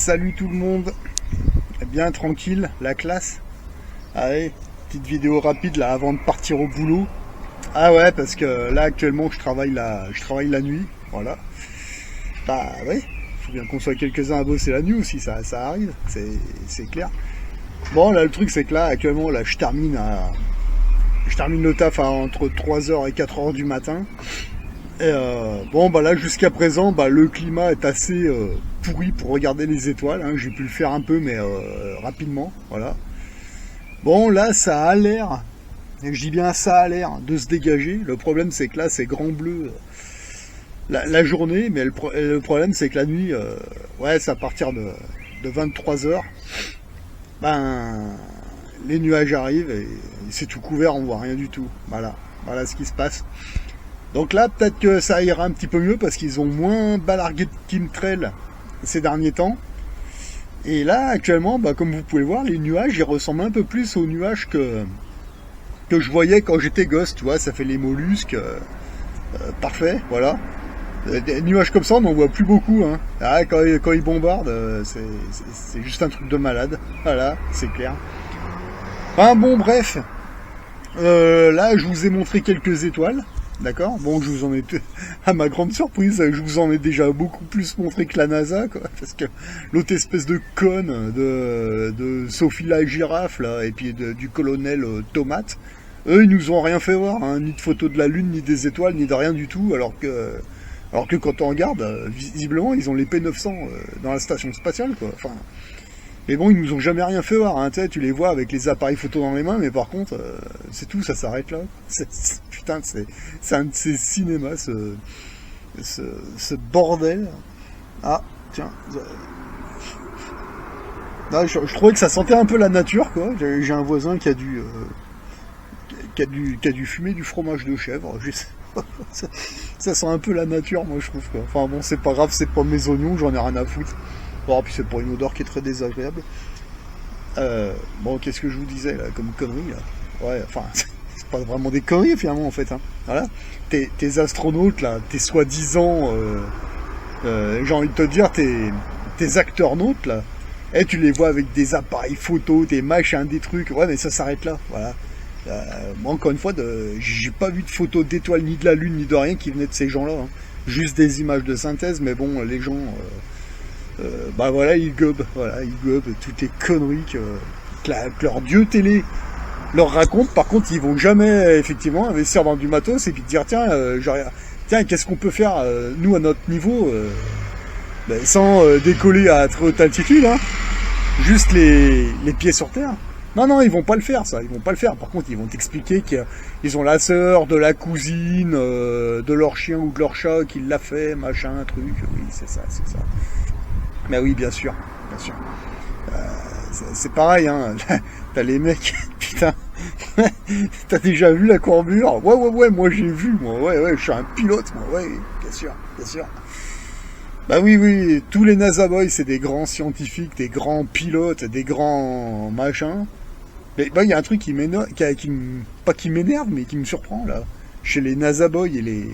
Salut tout le monde, bien tranquille, la classe. Allez, petite vidéo rapide là avant de partir au boulot. Ah ouais, parce que là actuellement je travaille la nuit, voilà. Bah ouais, faut bien qu'on soit quelques-uns à bosser la nuit aussi, ça arrive, c'est clair. Bon là le truc c'est que là actuellement là je termine le taf entre 3h et 4h du matin. Et bon bah là jusqu'à présent le climat est assez pourri pour regarder les étoiles, hein. J'ai pu le faire un peu mais rapidement, voilà. Bon là ça a l'air, et je dis bien ça a l'air de se dégager. Le problème c'est que là c'est grand bleu la journée, mais le problème c'est que la nuit, ouais c'est à partir de 23h, ben les nuages arrivent et c'est tout couvert, on voit rien du tout. Voilà ce qui se passe. Donc là, peut-être que ça ira un petit peu mieux parce qu'ils ont moins balargué de chemtrails ces derniers temps. Et là, actuellement, comme vous pouvez voir, les nuages, ils ressemblent un peu plus aux nuages que je voyais quand j'étais gosse. Tu vois, ça fait les mollusques. Parfait, voilà. Des nuages comme ça, on n'en voit plus beaucoup. Hein. Ah, quand ils bombardent, c'est juste un truc de malade. Voilà, c'est clair. Enfin bon, bref. Là, je vous ai montré quelques étoiles. D'accord. Bon, je vous en ai, à ma grande surprise, je vous en ai déjà beaucoup plus montré que la NASA, quoi, parce que l'autre espèce de conne de Sophie la girafe là, et puis du colonel Tomate, eux ils nous ont rien fait voir, hein, ni de photos de la Lune, ni des étoiles, ni de rien du tout, alors que quand on regarde, visiblement ils ont les P900 dans la station spatiale, quoi. Enfin. Mais bon, ils nous ont jamais rien fait voir, hein. Tu les vois avec les appareils photo dans les mains, mais par contre, c'est tout, ça s'arrête là. Putain, c'est un de ces cinémas, ce bordel. Ah, tiens. Là, je trouvais que ça sentait un peu la nature, quoi. J'ai un voisin qui a dû fumer du fromage de chèvre. Ça sent un peu la nature, moi, je trouve, quoi. Enfin bon, c'est pas grave, c'est pas mes oignons, j'en ai rien à foutre. Bon, puis c'est pour une odeur qui est très désagréable. Bon, qu'est-ce que je vous disais là, comme connerie là. Ouais, enfin, c'est pas vraiment des conneries finalement en fait. Hein. Voilà. Tes astronautes là, tes soi-disant, j'ai envie de te dire, tes acteurs-nautes là, et tu les vois avec des appareils photo, des machins, des trucs. Ouais, mais ça s'arrête là. Voilà. Moi, encore une fois, j'ai pas vu de photos d'étoiles, ni de la Lune, ni de rien qui venaient de ces gens-là. Hein. Juste des images de synthèse, mais bon, les gens. Voilà, ils gobent toutes les conneries que leur dieu télé leur raconte. Par contre, ils vont jamais effectivement investir dans du matos et puis dire tiens, qu'est-ce qu'on peut faire nous à notre niveau sans décoller à très haute altitude, hein, juste les pieds sur terre. Non, ils vont pas le faire, ça. Ils vont pas le faire. Par contre, ils vont t'expliquer qu'ils ont la sœur de la cousine de leur chien ou de leur chat qui l'a fait, machin, truc. Oui, c'est ça. Mais oui, bien sûr. C'est pareil, hein. T'as les mecs, putain. T'as déjà vu la courbure? Ouais, moi j'ai vu, moi. Ouais, je suis un pilote, moi. Ouais, bien sûr. Bah oui, tous les NASA boys, c'est des grands scientifiques, des grands pilotes, des grands machins. Mais il y a un truc qui m'énerve, pas qui m'énerve, mais qui me surprend, là. Chez les NASA boys et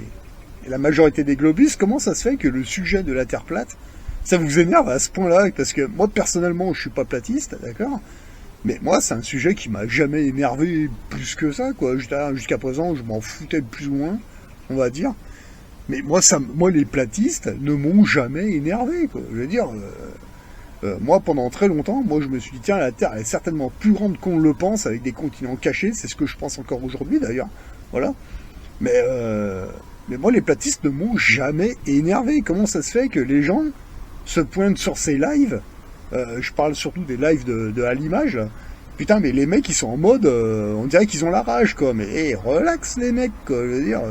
la majorité des globus, comment ça se fait que le sujet de la Terre plate, ça vous énerve à ce point-là? Parce que moi, personnellement, je suis pas platiste, d'accord? Mais moi, c'est un sujet qui m'a jamais énervé plus que ça, quoi. Jusqu'à présent, je m'en foutais plus ou moins, on va dire. Mais moi, les platistes ne m'ont jamais énervé, quoi. Je veux dire, moi, pendant très longtemps, moi, je me suis dit, tiens, la Terre, elle est certainement plus grande qu'on le pense, avec des continents cachés. C'est ce que je pense encore aujourd'hui, d'ailleurs. Voilà. Mais moi, les platistes ne m'ont jamais énervé. Comment ça se fait que les gens se pointent sur ces lives, je parle surtout des lives de à l'image, là. Putain, mais les mecs, ils sont en mode, on dirait qu'ils ont la rage, quoi. Mais relax, les mecs, quoi. Je veux dire,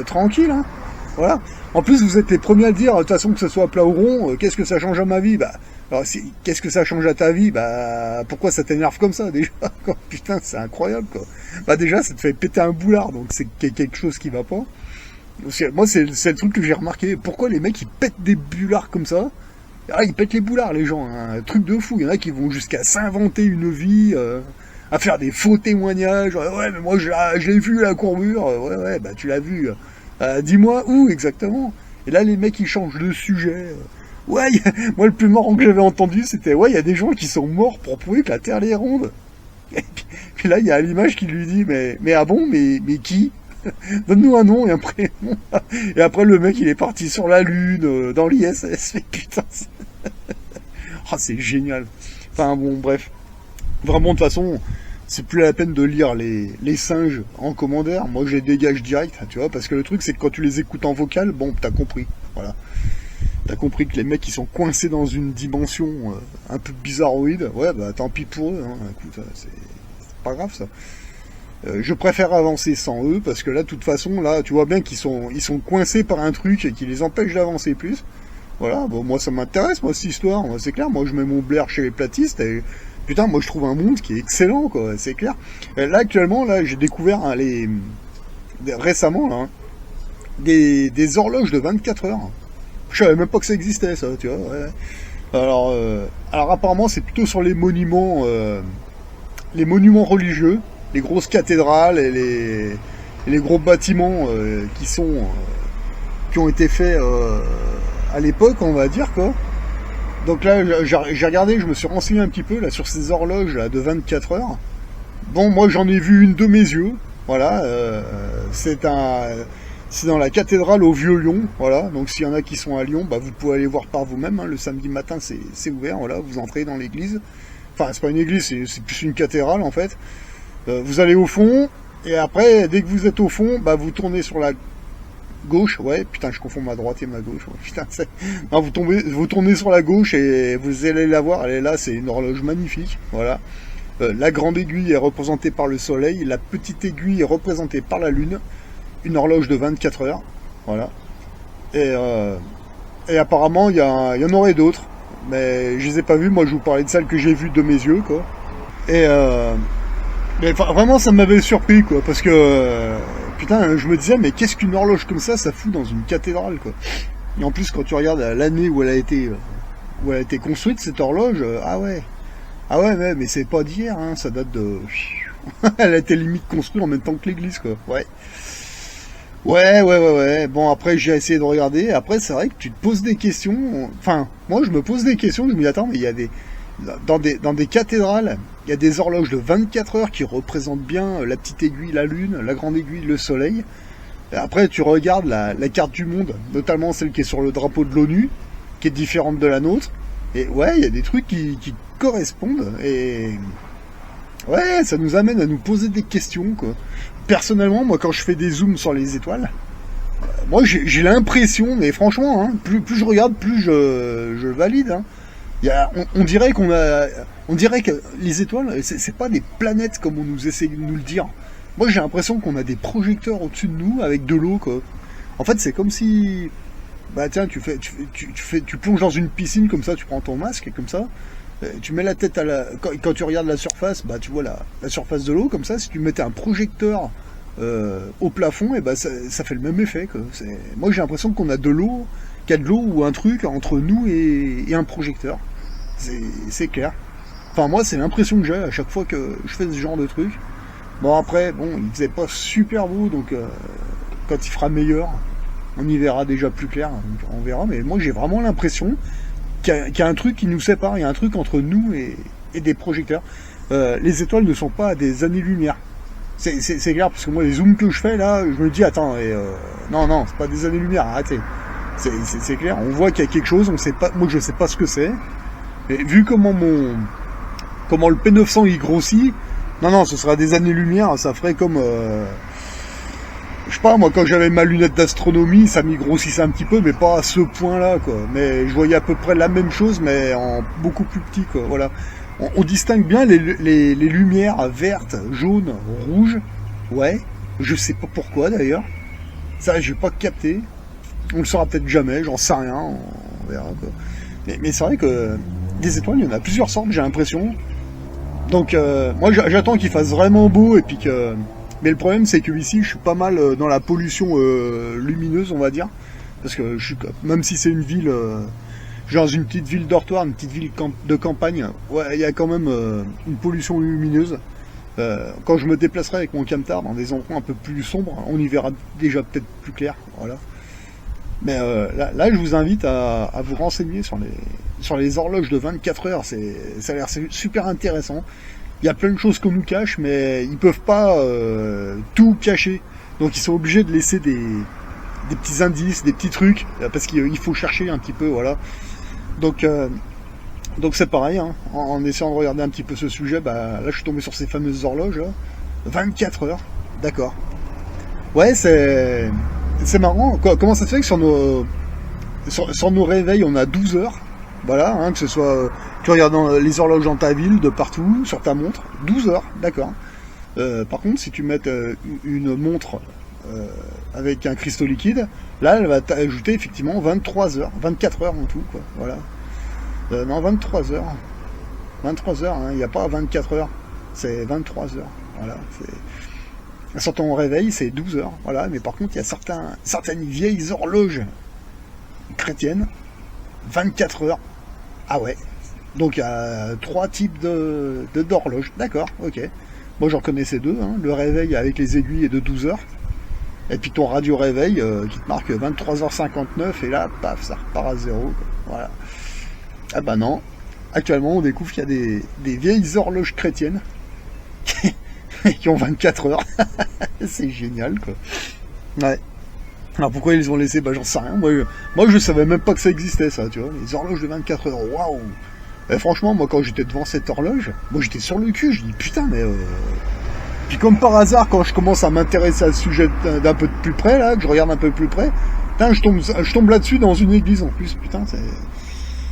tranquille, hein. Voilà. En plus, vous êtes les premiers à le dire, de toute façon, que ce soit plat ou rond, qu'est-ce que ça change à ma vie? Alors, qu'est-ce que ça change à ta vie? Pourquoi ça t'énerve comme ça, déjà? Putain, c'est incroyable, quoi. Déjà, ça te fait péter un boulard, donc c'est quelque chose qui va pas. Moi, c'est le truc que j'ai remarqué. Pourquoi les mecs, ils pètent des boulards comme ça? Ah, ils pètent les boulards, les gens. Hein. Un truc de fou. Il y en a qui vont jusqu'à s'inventer une vie, à faire des faux témoignages. Ouais, mais moi, j'ai vu la courbure. Ouais, tu l'as vu. Dis-moi où exactement. Et là, les mecs, ils changent de sujet. Ouais, moi le plus marrant que j'avais entendu, c'était ouais, il y a des gens qui sont morts pour prouver que la Terre elle est ronde. Et puis là, il y a l'image qui lui dit mais ah bon, mais qui? Donne-nous un nom et un prénom. Et après le mec il est parti sur la Lune, dans l'ISS. Mais putain, c'est génial. Enfin bon, bref. Vraiment, de toute façon, c'est plus la peine de lire les singes en commentaire. Moi, je les dégage direct, tu vois, parce que le truc, c'est que quand tu les écoutes en vocal, bon, t'as compris. Voilà. T'as compris que les mecs, ils sont coincés dans une dimension un peu bizarroïde. Ouais, bah, tant pis pour eux, hein. Écoute, c'est pas grave, ça. Je préfère avancer sans eux, parce que là, de toute façon, là, tu vois bien ils sont coincés par un truc qui les empêche d'avancer plus. Voilà, bon, moi, ça m'intéresse, moi, cette histoire. Moi, c'est clair, moi, je mets mon blaire chez les platistes, et putain, moi, je trouve un monde qui est excellent, quoi, c'est clair. Là, actuellement, là, j'ai découvert hein, récemment, là, hein, des horloges de 24 heures. Je savais même pas que ça existait, ça, tu vois. Ouais. Alors apparemment, c'est plutôt sur les monuments religieux, les grosses cathédrales et les gros bâtiments qui ont été faits à l'époque, on va dire, quoi. Donc là, j'ai regardé, je me suis renseigné un petit peu là sur ces horloges là, de 24 heures. Bon, moi, j'en ai vu une de mes yeux. Voilà, c'est dans la cathédrale au Vieux-Lyon, voilà. Donc s'il y en a qui sont à Lyon, bah vous pouvez aller voir par vous-même. Hein. Le samedi matin, c'est ouvert, voilà. Vous entrez dans l'église. Enfin, c'est pas une église, c'est plus une cathédrale en fait. Vous allez au fond, et après, dès que vous êtes au fond, bah vous tournez sur la gauche. Ouais, putain, je confonds ma droite et ma gauche. Ouais, putain, non, vous tournez sur la gauche et vous allez la voir. Elle est là, c'est une horloge magnifique, voilà. La grande aiguille est représentée par le soleil, la petite aiguille est représentée par la lune. Une horloge de 24 heures, voilà. Et apparemment, il y en aurait d'autres, mais je les ai pas vues. Moi, je vous parlais de celles que j'ai vues de mes yeux, quoi. Mais vraiment, ça m'avait surpris, quoi, parce que putain, je me disais, mais qu'est-ce qu'une horloge comme ça fout dans une cathédrale, quoi. Et en plus, quand tu regardes l'année où elle a été construite, cette horloge, ah ouais, mais c'est pas d'hier, hein, ça date de, elle a été limite construite en même temps que l'église, quoi. Ouais. Ouais. Bon, après, j'ai essayé de regarder. Après, c'est vrai que tu te poses des questions. Enfin, moi, je me pose des questions. Je me dis, attends, mais il y a dans des cathédrales, il y a des horloges de 24 heures qui représentent bien la petite aiguille, la lune, la grande aiguille, le soleil. Et après, tu regardes la carte du monde, notamment celle qui est sur le drapeau de l'ONU, qui est différente de la nôtre. Et ouais, il y a des trucs qui correspondent. Et ouais, ça nous amène à nous poser des questions, quoi. Personnellement, moi, quand je fais des zooms sur les étoiles, moi, j'ai l'impression, mais franchement, hein, plus je regarde, plus je valide. Hein. On dirait on dirait que les étoiles, c'est pas des planètes comme on nous essaie de nous le dire. Moi, j'ai l'impression qu'on a des projecteurs au-dessus de nous avec de l'eau, quoi. En fait, c'est comme si, bah tiens, tu plonges dans une piscine comme ça, tu prends ton masque comme ça. Tu mets la tête quand tu regardes la surface, bah tu vois la surface de l'eau comme ça. Si tu mettais un projecteur au plafond, et bah ça fait le même effet, quoi. Moi j'ai l'impression qu'on a de l'eau, qu'il y a de l'eau ou un truc entre nous et un projecteur. C'est clair. Enfin moi c'est l'impression que j'ai à chaque fois que je fais ce genre de truc. Bon après, bon, il faisait pas super beau, donc quand il fera meilleur, on y verra déjà plus clair, donc on verra. Mais moi j'ai vraiment l'impression qu'il y a un truc qui nous sépare, il y a un truc entre nous et des projecteurs. Les étoiles ne sont pas à des années-lumière. C'est clair, parce que moi, les zooms que je fais, là, je me dis, attends, non, c'est pas des années-lumière, arrêtez. C'est clair, on voit qu'il y a quelque chose, on sait pas, moi je sais pas ce que c'est. Mais vu comment le P900 il grossit, non, ce sera des années-lumière, ça ferait comme... je sais pas, moi, quand j'avais ma lunette d'astronomie, ça m'y grossissait un petit peu, mais pas à ce point-là, quoi. Mais je voyais à peu près la même chose, mais en beaucoup plus petit, quoi. Voilà. On distingue bien les lumières vertes, jaunes, rouges. Ouais. Je sais pas pourquoi, d'ailleurs. Ça, j'ai pas capté. On le saura peut-être jamais, j'en sais rien. On verra, quoi. Mais c'est vrai que des étoiles, il y en a plusieurs sortes, j'ai l'impression. Donc, moi, j'attends qu'il fasse vraiment beau, et puis que... Mais le problème, c'est que ici, je suis pas mal dans la pollution lumineuse, on va dire, parce que même si c'est une ville, genre une petite ville dortoir, une petite ville de campagne, ouais, il y a quand même une pollution lumineuse. Quand je me déplacerai avec mon camtar dans des endroits un peu plus sombres, on y verra déjà peut-être plus clair, voilà. Mais là, je vous invite à vous renseigner sur les horloges de 24 heures. Ça a l'air super intéressant. Il y a plein de choses qu'on nous cache, mais ils peuvent pas tout cacher. Donc ils sont obligés de laisser des petits indices, des petits trucs, parce qu'il faut chercher un petit peu, voilà. Donc c'est pareil, hein. En essayant de regarder un petit peu ce sujet, là je suis tombé sur ces fameuses horloges, là. 24 heures, d'accord. Ouais, c'est marrant. Comment ça se fait que sur nos réveils, on a 12 heures, voilà, hein, que ce soit, tu regardes les horloges dans ta ville, de partout, sur ta montre, 12 heures, d'accord. Par contre, si tu mets une montre avec un cristaux liquide, là, elle va t'ajouter effectivement 23 heures, 24 heures en tout, quoi, voilà. Non, 23 heures. 23 heures, hein, il n'y a pas 24 heures, c'est 23 heures, voilà. Sur ton réveil, c'est 12 heures, voilà, mais par contre, il y a certaines vieilles horloges chrétiennes, 24 heures, ah ouais. Donc, il y a 3 types d'horloges, d'accord, ok. Moi, j'en connaissais 2, hein. Le réveil avec les aiguilles est de 12 heures, et puis ton radio réveil qui te marque 23h59, et là, paf, ça repart à 0, quoi. Voilà. Ah bah non, actuellement, on découvre qu'il y a des vieilles horloges chrétiennes qui ont 24 heures. C'est génial, quoi. Ouais. Alors pourquoi ils les ont laissé, j'en sais rien. Moi, je savais même pas que ça existait, ça, tu vois. Les horloges de 24 heures, waouh. Et franchement, moi, quand j'étais devant cette horloge, moi, j'étais sur le cul. Je dis, putain, mais... Puis comme par hasard, quand je commence à m'intéresser à ce sujet d'un peu de plus près, là, que je regarde un peu plus près, putain, je tombe là-dessus dans une église, en plus. Putain,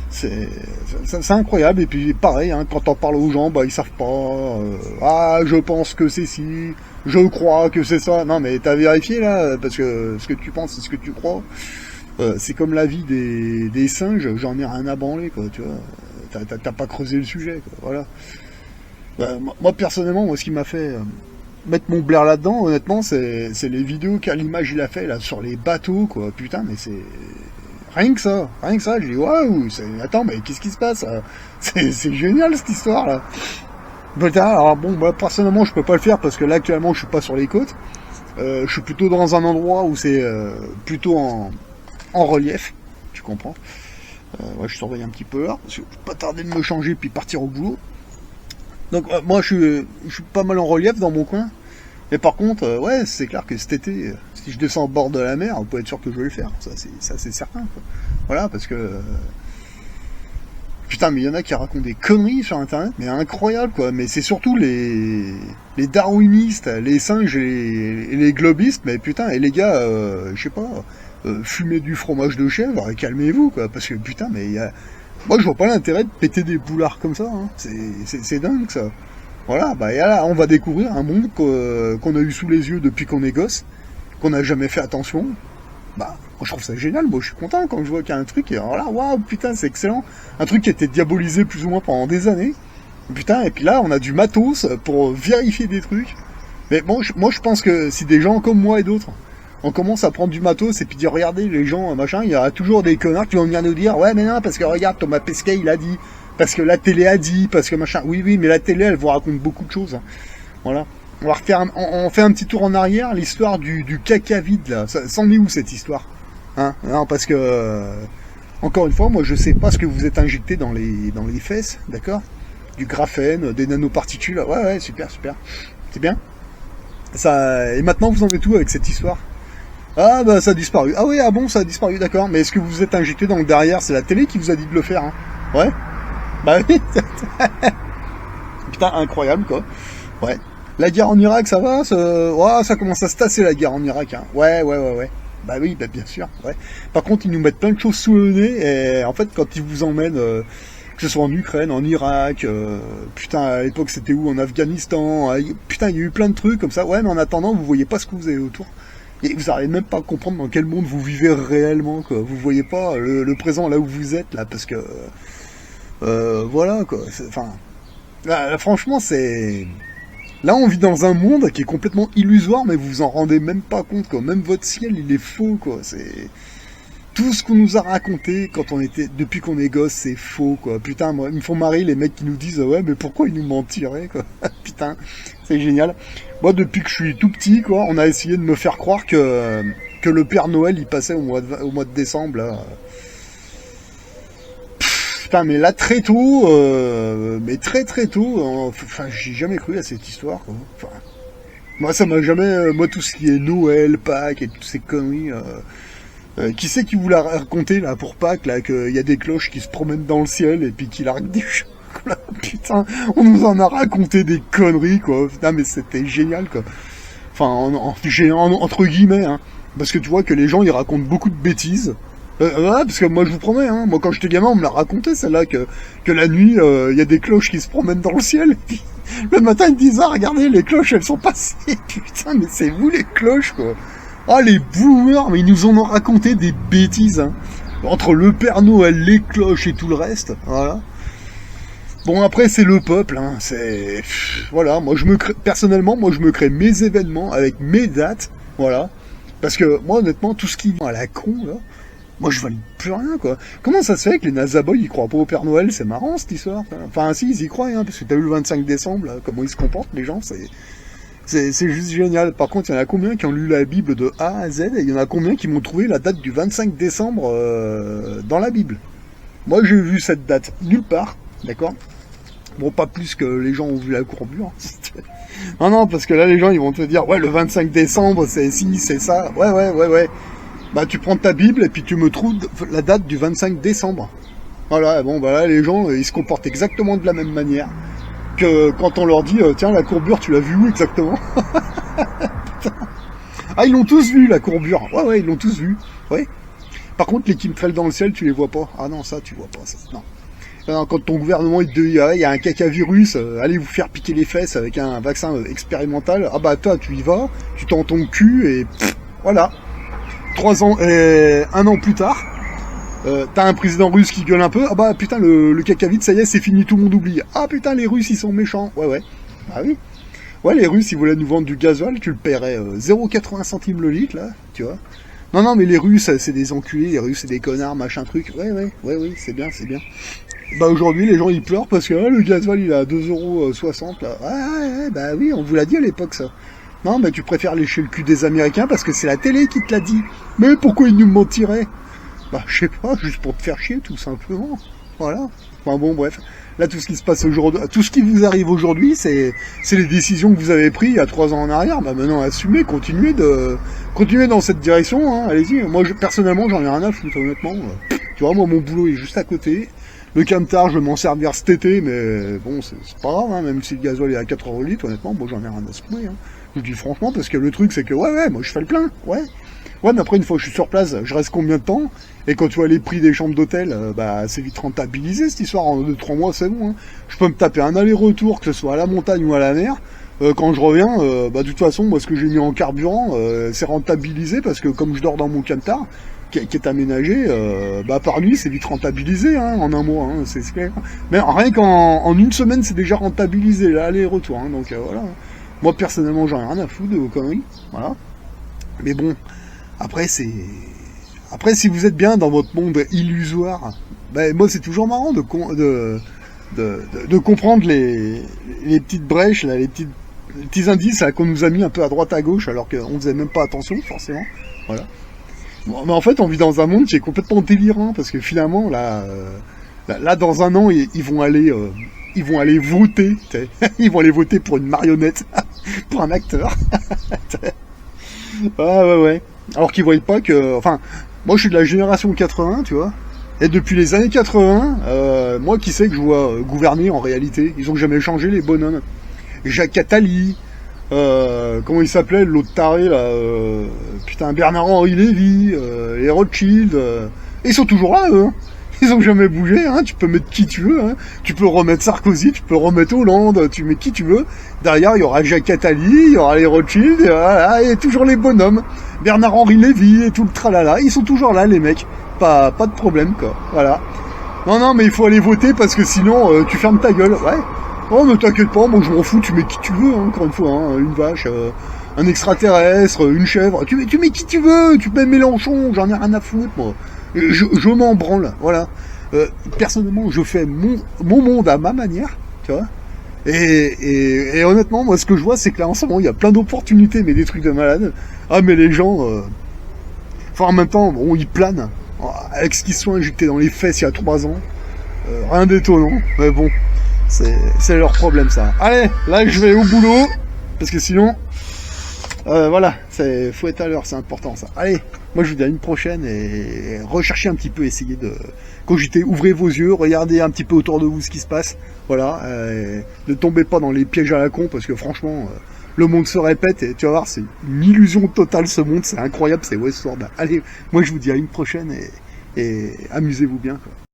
c'est incroyable. Et puis pareil, hein, quand on parle aux gens, ils savent pas. Ah, je pense que c'est ci, je crois que c'est ça. Non, mais t'as vérifié là, parce que ce que tu penses, c'est ce que tu crois. C'est comme la vie des singes. J'en ai rien à branler, quoi. Tu vois, t'as pas creusé le sujet, quoi, voilà. Moi personnellement, ce qui m'a fait mettre mon blaire là-dedans, honnêtement, c'est les vidéos qu'à l'image il a fait là sur les bateaux, quoi. Putain, mais c'est rien que ça, je dis waouh, attends, mais qu'est-ce qui se passe? C'est génial cette histoire là. Alors bon, moi personnellement je peux pas le faire parce que là actuellement je suis pas sur les côtes. Je suis plutôt dans un endroit où c'est plutôt en relief, tu comprends. Ouais, je surveille un petit peu là, parce que je peux pas tarder de me changer puis partir au boulot. Donc moi je suis pas mal en relief dans mon coin. Mais par contre, ouais, c'est clair que cet été, si je descends au bord de la mer, vous pouvez être sûr que je vais le faire. Ça c'est certain, quoi. Voilà, parce que... putain, mais il y en a qui racontent des conneries sur Internet, mais incroyable, quoi. Mais c'est surtout les darwinistes, les singes et les globistes, mais putain, et les gars, je sais pas, fumer du fromage de chèvre, calmez-vous, quoi. Parce que putain, mais il y a... Moi, je vois pas l'intérêt de péter des boulards comme ça, hein. C'est dingue, ça. Voilà, et là, on va découvrir un monde qu'on a eu sous les yeux depuis qu'on est gosse, qu'on n'a jamais fait attention. Moi, je trouve ça génial, moi, je suis content quand je vois qu'il y a un truc, et alors là, waouh, putain, c'est excellent. Un truc qui a été diabolisé plus ou moins pendant des années. Putain, et puis là, on a du matos pour vérifier des trucs. Mais bon, moi, je pense que si des gens comme moi et d'autres, on commence à prendre du matos et puis dire, regardez, les gens, machin, il y aura toujours des connards qui vont venir nous dire, ouais, mais non, parce que regarde, Thomas Pesquet, il a dit... Parce que la télé a dit, parce que machin. Oui, mais la télé, elle vous raconte beaucoup de choses. Hein. Voilà. On fait un petit tour en arrière, l'histoire du caca vide, là. Ça en est où, cette histoire? Hein? Non, parce que, encore une fois, moi, je sais pas ce que vous êtes injecté dans les fesses, d'accord? Du graphène, des nanoparticules. Ouais, super. C'est bien. Et maintenant, vous en êtes où avec cette histoire? Ah, ça a disparu. Ah oui, ah bon, ça a disparu, d'accord. Mais est-ce que vous vous êtes injecté dans le derrière? C'est la télé qui vous a dit de le faire, hein? Ouais? Bah oui. Putain, incroyable, quoi. Ouais. La guerre en Irak, ça va? Ça commence à se tasser, la guerre en Irak, hein. Ouais. Bah oui, bien sûr, ouais. Par contre, ils nous mettent plein de choses sous le nez, et en fait, quand ils vous emmènent, que ce soit en Ukraine, en Irak, putain, à l'époque, c'était où? En Afghanistan, putain, il y a eu plein de trucs comme ça. Ouais, mais en attendant, vous voyez pas ce que vous avez autour. Et vous n'arrivez même pas à comprendre dans quel monde vous vivez réellement, quoi. Vous voyez pas le présent là où vous êtes, là, parce que... voilà, quoi. Enfin, là, franchement, c'est... Là, on vit dans un monde qui est complètement illusoire, mais vous vous en rendez même pas compte, quoi. Même votre ciel, il est faux, quoi. C'est... Tout ce qu'on nous a raconté depuis qu'on est gosse, c'est faux, quoi. Putain, moi, ils me font marrer, les mecs qui nous disent, ouais, mais pourquoi ils nous mentiraient, quoi. Putain, c'est génial. Moi, depuis que je suis tout petit, quoi, on a essayé de me faire croire que que le Père Noël, il passait au mois de décembre, là. Putain, mais là, très tôt, mais très très tôt, enfin, j'ai jamais cru à cette histoire, quoi. Enfin, moi, ça m'a jamais, moi, tout ce qui est Noël, Pâques et toutes ces conneries, qui c'est qui vous l'a raconté, là, pour Pâques, là, qu'il y a des cloches qui se promènent dans le ciel et puis qui larguent des chocolats. Putain, on nous en a raconté des conneries, quoi. Putain, mais c'était génial, quoi. Enfin, entre guillemets, hein. Parce que tu vois que les gens, ils racontent beaucoup de bêtises. Ouais, parce que moi, je vous promets, hein, moi, quand j'étais gamin, on me l'a raconté, celle-là, que la nuit, il y a des cloches qui se promènent dans le ciel. Et puis, le matin, ils me disent, ah, regardez, les cloches, elles sont passées. Putain, mais c'est vous, les cloches, quoi. Ah, les boomers, mais ils nous en ont raconté des bêtises, hein. Entre le Père Noël, les cloches et tout le reste, voilà. Bon, après, c'est le peuple, hein, c'est... Voilà, moi, personnellement, moi, je me crée mes événements avec mes dates, voilà. Parce que, moi, honnêtement, tout ce qui vient à la con, là, moi, je valide plus rien, quoi. Comment ça se fait que les Nazaboys, ils croient pas au Père Noël? C'est marrant, cette histoire. Enfin, si, ils y croient, hein, parce que t'as vu le 25 décembre, là, comment ils se comportent, les gens, c'est juste génial. Par contre, il y en a combien qui ont lu la Bible de A à Z, et il y en a combien qui m'ont trouvé la date du 25 décembre dans la Bible? Moi, j'ai vu cette date nulle part, d'accord? Bon, pas plus que les gens ont vu la courbure. Non, non, parce que là, les gens, ils vont te dire, ouais, le 25 décembre, c'est ci, c'est ça. Ouais. Bah, tu prends ta Bible et puis tu me trouves la date du 25 décembre. Voilà, bon, bah là, les gens, ils se comportent exactement de la même manière que quand on leur dit, tiens, la courbure, tu l'as vue où exactement? Ah, ils l'ont tous vu, la courbure. Ouais, ils l'ont tous vu. Ouais. Par contre, les chemtrails dans le ciel, tu les vois pas. Ah non, ça, tu vois pas, ça. Non. Quand ton gouvernement il te dit il y a un cacavirus, allez vous faire piquer les fesses avec un vaccin expérimental, ah bah toi tu y vas, tu tends ton cul et voilà. 1 an plus tard, t'as un président russe qui gueule un peu, ah bah putain le cacavide ça y est c'est fini, tout le monde oublie. Ah putain les Russes ils sont méchants, ouais. Ah oui. Ouais les Russes ils voulaient nous vendre du gasoil, tu le paierais 0,80 centimes le litre là, tu vois. Non mais les Russes c'est des enculés, les Russes c'est des connards, machin truc, ouais, c'est bien. Bah aujourd'hui les gens ils pleurent parce que le gasoil il est à 2,60 € là. Ouais, bah oui, on vous l'a dit à l'époque ça. Non, mais tu préfères lécher le cul des Américains parce que c'est la télé qui te l'a dit. Mais pourquoi ils nous mentiraient? Bah je sais pas, juste pour te faire chier tout simplement. Voilà. Enfin bon bref. Là tout ce qui se passe aujourd'hui, tout ce qui vous arrive aujourd'hui, c'est les décisions que vous avez prises il y a 3 ans en arrière. Bah maintenant assumez, continuez dans cette direction, hein. Allez-y. Moi personnellement j'en ai rien à foutre honnêtement. Tu vois, moi mon boulot est juste à côté. Le camtar, je vais m'en servir cet été, mais bon, c'est pas grave, hein, même si le gasoil est à 4 € le litre, honnêtement, bon, j'en ai rien à secouer, hein. Je dis franchement, parce que le truc, c'est que, ouais, moi, je fais le plein, ouais. Ouais, mais après, une fois que je suis sur place, je reste combien de temps? Et quand tu vois les prix des chambres d'hôtel, bah, c'est vite rentabilisé, cette histoire, en 2-3 mois, c'est bon, hein. Je peux me taper un aller-retour, que ce soit à la montagne ou à la mer. Quand je reviens, bah, de toute façon, moi, ce que j'ai mis en carburant, c'est rentabilisé, parce que comme je dors dans mon camtar, qui est aménagé, bah par nuit c'est vite rentabilisé hein, en un mois, hein, c'est clair. Mais rien qu'en une semaine c'est déjà rentabilisé, là, aller-retour, hein, donc voilà. Moi personnellement j'en ai rien à foutre de vos conneries, voilà. Mais bon, après si vous êtes bien dans votre monde illusoire, bah, moi c'est toujours marrant de comprendre les petites brèches, là, les petits indices qu'on nous a mis un peu à droite à gauche alors qu'on faisait même pas attention forcément, voilà. Bon, mais en fait, on vit dans un monde qui est complètement délirant parce que finalement, là dans un an, ils vont aller voter. Ils vont aller voter pour une marionnette, pour un acteur. Ouais. Alors qu'ils voient pas que, enfin, moi, je suis de la génération 80, tu vois. Et depuis les années 80, moi, qui sais que je vois gouverner en réalité. Ils ont jamais changé les bonhommes. Jacques Attali. Comment il s'appelait l'autre taré là, putain, Bernard-Henri Lévy, les Rothschild, ils sont toujours là eux, hein. Ils ont jamais bougé, hein. Tu peux mettre qui tu veux, hein. Tu peux remettre Sarkozy, tu peux remettre Hollande, tu mets qui tu veux. Derrière il y aura Jacques Attali, il y aura les Rothschild, et toujours les bonhommes, Bernard-Henri Lévy et tout le tralala, ils sont toujours là les mecs, pas de problème quoi, voilà. Non mais il faut aller voter parce que sinon tu fermes ta gueule, ouais. Oh, ne t'inquiète pas, moi je m'en fous, tu mets qui tu veux, hein, encore une fois, hein, une vache, un extraterrestre, une chèvre, tu mets qui tu veux, tu mets Mélenchon, j'en ai rien à foutre, moi. Je m'en branle, voilà. Personnellement, je fais mon monde à ma manière, tu vois. Et honnêtement, moi ce que je vois, c'est que là en ce moment, il y a plein d'opportunités, mais des trucs de malade. Ah, mais les gens, Enfin, en même temps, bon, ils planent. Avec ce qu'ils sont injectés dans les fesses il y a 3 ans. Rien d'étonnant. Mais bon, c'est leur problème, ça. Allez, là, je vais au boulot. Parce que sinon, voilà, faut être à l'heure, c'est important, ça. Allez, moi, je vous dis à une prochaine et recherchez un petit peu, essayez de cogiter, ouvrez vos yeux, regardez un petit peu autour de vous ce qui se passe. Voilà, ne tombez pas dans les pièges à la con, parce que franchement... le monde se répète et tu vas voir, c'est une illusion totale ce monde, c'est incroyable, c'est Westworld. Allez, moi je vous dis à une prochaine et amusez-vous bien, quoi.